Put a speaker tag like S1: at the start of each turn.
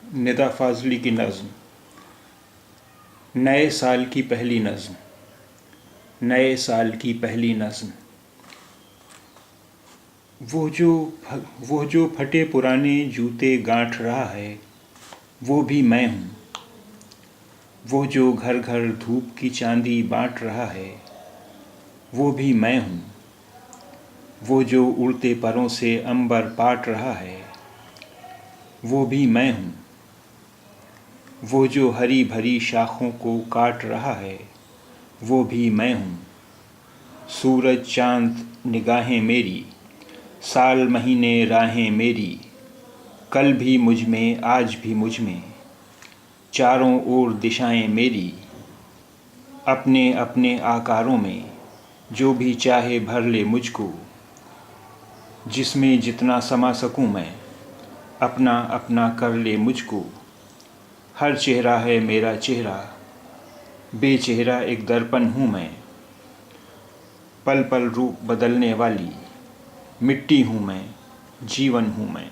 S1: निदा फाजली की नज़्म। नए साल की पहली नज़्म, नए साल की पहली नज़्म। वो जो फटे पुराने जूते गांठ रहा है, वो भी मैं हूँ। वो जो घर घर धूप की चांदी बांट रहा है, वो भी मैं हूँ। वो जो उड़ते परों से अंबर पाट रहा है, वो भी मैं हूँ। वो जो हरी भरी शाखों को काट रहा है, वो भी मैं हूँ। सूरज चाँद निगाहें मेरी, साल महीने राहें मेरी, कल भी मुझ में आज भी मुझ में, चारों ओर दिशाएं मेरी। अपने अपने आकारों में जो भी चाहे भर ले मुझको, जिसमें जितना समा सकूं मैं, अपना अपना कर ले मुझको। हर चेहरा है मेरा चेहरा, बेचेहरा एक दर्पण हूँ मैं। पल पल रूप बदलने वाली मिट्टी हूँ मैं, जीवन हूँ मैं।